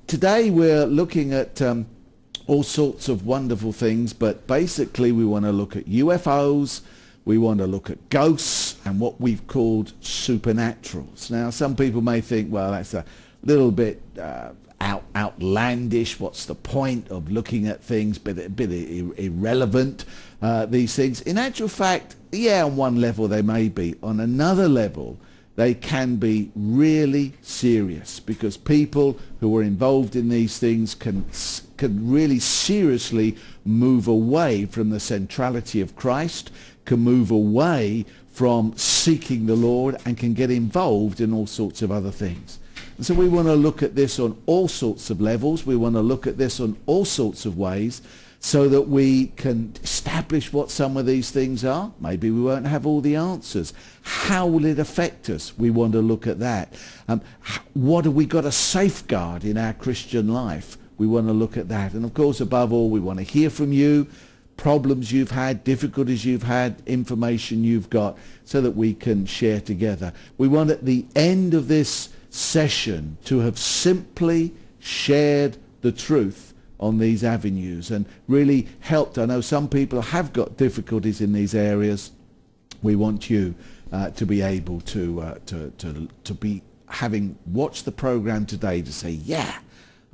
Today we're looking at all sorts of wonderful things, but basically we want to look at UFOs, we want to look at ghosts and what we've called supernaturals. Now some people may think, well, that's a little bit outlandish, what's the point of looking at things, a bit irrelevant, these things. In actual fact, yeah, on one level they may be. On another level, they can be really serious, because people who are involved in these things can really seriously move away from the centrality of Christ, can move away from seeking the Lord, and can get involved in all sorts of other things. And so we want to look at this on all sorts of levels. We want to look at this on all sorts of ways, so that we can establish what some of these things are. Maybe we won't have all the answers. How will it affect us? We want to look at that. What have we got to safeguard in our Christian life? We want to look at that. And of course, above all, we want to hear from you, problems you've had, difficulties you've had, information you've got, so that we can share together. We want at the end of this session to have simply shared the truth on these avenues and really helped. I know some people have got difficulties in these areas. We want you to be able to be having watched the program today to say, yeah,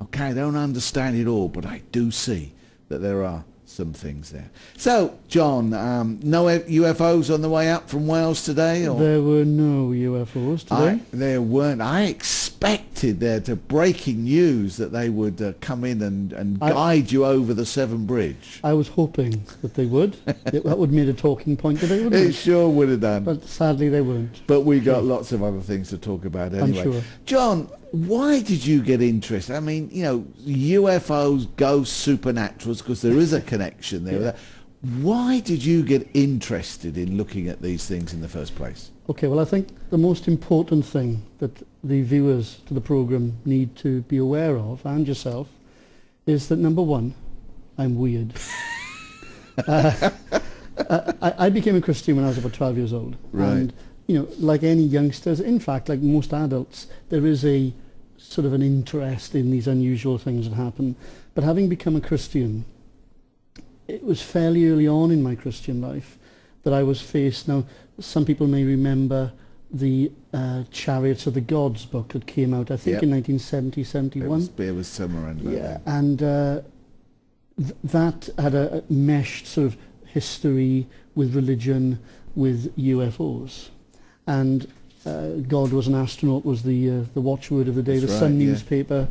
okay, I don't understand it all, but I do see that there are some things there. So, John, no UFOs on the way up from Wales today? Or? There were no UFOs today. There weren't. I expected there to breaking news that they would come in and guide you over the Severn Bridge. I was hoping that they would. That would have made a talking point today, wouldn't it? It sure would have done. But sadly they weren't. But we got lots of other things to talk about anyway. I'm sure. John, why did you get interested? I mean, you know, UFOs, ghosts, supernaturals, because there is a connection there. Yeah. Why did you get interested in looking at these things in the first place? Okay, well, I think the most important thing that the viewers to the program need to be aware of, and yourself, is that number one, I'm weird. I became a Christian when I was about 12 years old. Right. And, you know, like any youngsters, in fact, like most adults, there is a sort of an interest in these unusual things that happen. But having become a Christian, it was fairly early on in my Christian life that I was faced. Now, some people may remember the Chariots of the Gods book that came out, I think, in 1970, 71. It was somewhere around that. Yeah, and that had a meshed sort of history with religion, with UFOs. And God was an astronaut was the watchword of the day. That's the Sun right, newspaper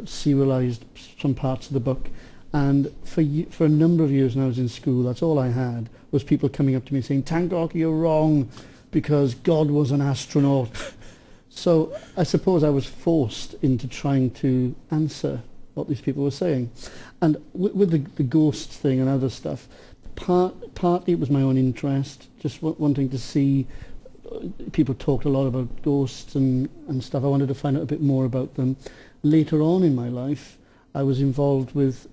serialized some parts of the book. And for a number of years when I was in school, that's all I had, was people coming up to me saying, Tancock, you're wrong, because God was an astronaut. So I suppose I was forced into trying to answer what these people were saying. And with the ghost thing and other stuff, partly it was my own interest, just wanting to see. People talked a lot about ghosts and stuff. I wanted to find out a bit more about them. Later on in my life, I was involved with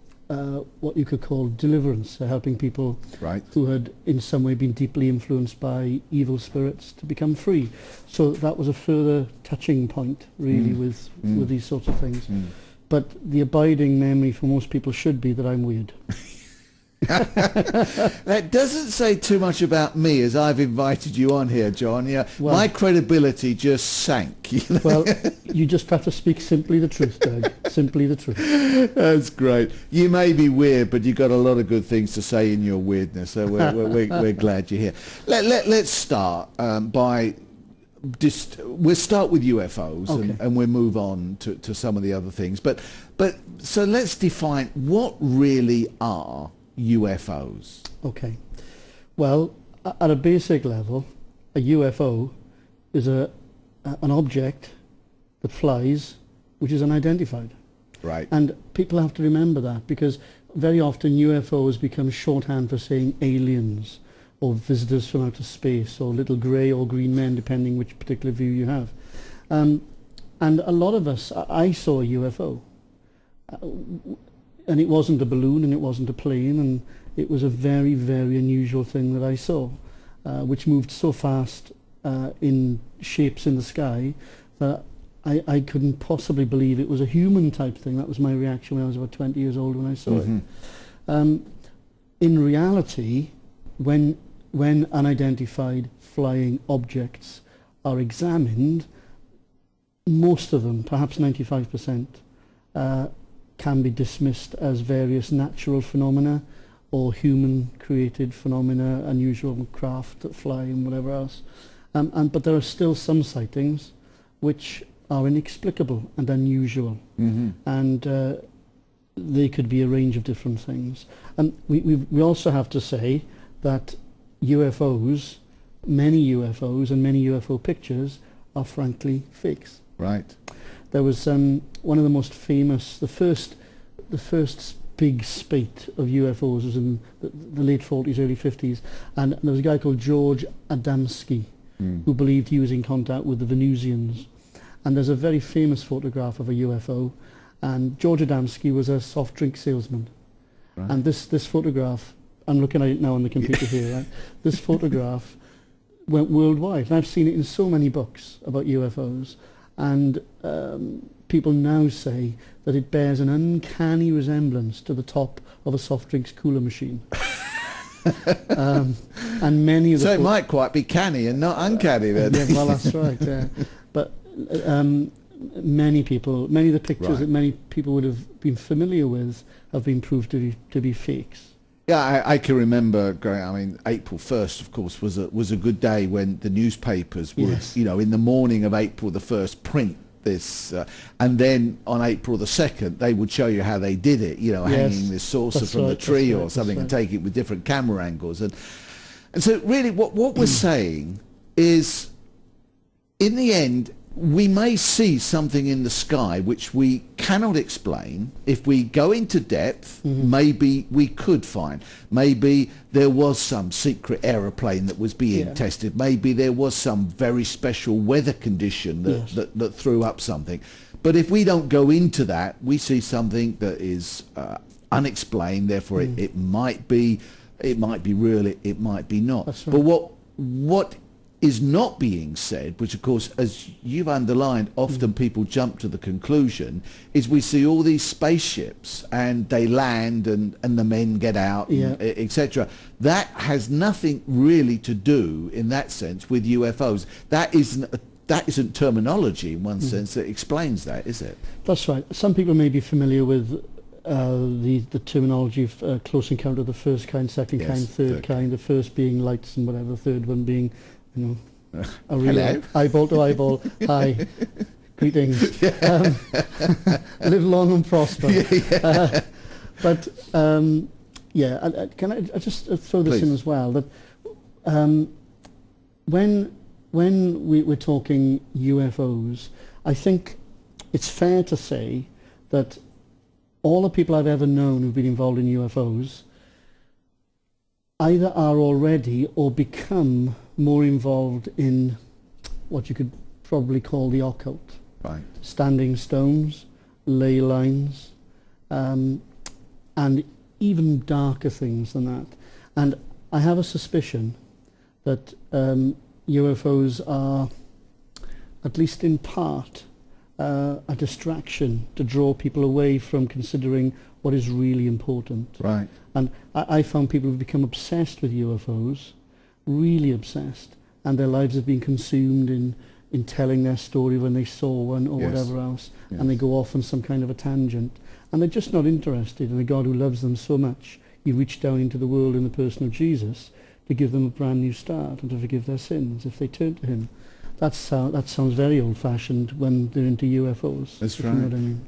what you could call deliverance, helping people who had in some way been deeply influenced by evil spirits to become free. So that was a further touching point, really, with these sorts of things. But the abiding memory for most people should be that I'm weird. That doesn't say too much about me, as I've invited you on here, John. Yeah, well, my credibility just sank. You know? Well, you just have to speak simply the truth, Doug. Simply the truth. That's great. You may be weird, but you've got a lot of good things to say in your weirdness, so we're glad you're here. Let's start by we'll start with UFOs, okay, and we'll move on to some of the other things. But so let's define what really are UFOs. Okay. Well, at a basic level, a UFO is an object that flies which is unidentified. Right. And people have to remember that, because very often UFOs become shorthand for saying aliens or visitors from outer space or little grey or green men, depending which particular view you have. And a lot of us, I saw a UFO. And it wasn't a balloon and it wasn't a plane, and it was a very, very unusual thing that I saw, which moved so fast in shapes in the sky that I couldn't possibly believe it was a human type thing. That was my reaction when I was about 20 years old when I saw it. In reality, when unidentified flying objects are examined, most of them, perhaps 95%, can be dismissed as various natural phenomena or human-created phenomena, unusual craft that fly and whatever else. But there are still some sightings which are inexplicable and unusual, and they could be a range of different things. And we also have to say that UFOs, many UFOs and many UFO pictures are frankly fakes. Right. There was one of the most famous, the first big spate of UFOs was in the late 40s, early 50s, and there was a guy called George Adamski who believed he was in contact with the Venusians. And there's a very famous photograph of a UFO, and George Adamski was a soft drink salesman. Right. And this photograph, I'm looking at it now on the computer here, right? This photograph went worldwide, and I've seen it in so many books about UFOs, and people now say that it bears an uncanny resemblance to the top of a soft drinks cooler machine. And many of the... So it might quite be canny and not uncanny then. Yeah, well, that's right, yeah. But many of the pictures that many people would have been familiar with have been proved to be fakes. Yeah, I can remember growing. I mean, April 1st, of course, was a good day when the newspapers would, in the morning of April the 1st, print this, and then on April the 2nd, they would show you how they did it. Hanging this saucer from the tree or something, and take it with different camera angles, and so really, what we're saying is, in the end, we may see something in the sky which we cannot explain. If we go into depth, maybe we could find. Maybe there was some secret aeroplane that was being tested. Maybe there was some very special weather condition that threw up something. But if we don't go into that, we see something that is unexplained. Therefore, it might be real. It might be not. That's right. But what is not being said, which of course, as you've underlined, often people jump to the conclusion, is we see all these spaceships and they land and the men get out, etc. That has nothing really to do, in that sense, with UFOs. That isn't terminology in one sense that explains that, is it? That's right. Some people may be familiar with the terminology of close encounter of the first kind, second kind, third kind, the first being lights and whatever, the third one being a real eyeball to eyeball. Hi, greetings. Live long and prosper. But can I just throw this in as well? That when we're talking UFOs, I think it's fair to say that all the people I've ever known who've been involved in UFOs either are already or become more involved in what you could probably call the occult. Right. Standing stones, ley lines, and even darker things than that. And I have a suspicion that UFOs are, at least in part, a distraction to draw people away from considering what is really important. Right. And I found people who've become obsessed with UFOs, really obsessed, and their lives have been consumed in telling their story when they saw one or whatever else, and they go off on some kind of a tangent, and they're just not interested in a God who loves them so much he reached down into the world in the person of Jesus to give them a brand new start and to forgive their sins if they turn to him. That sounds very old-fashioned when they're into UFOs. That's if right. You know what I mean.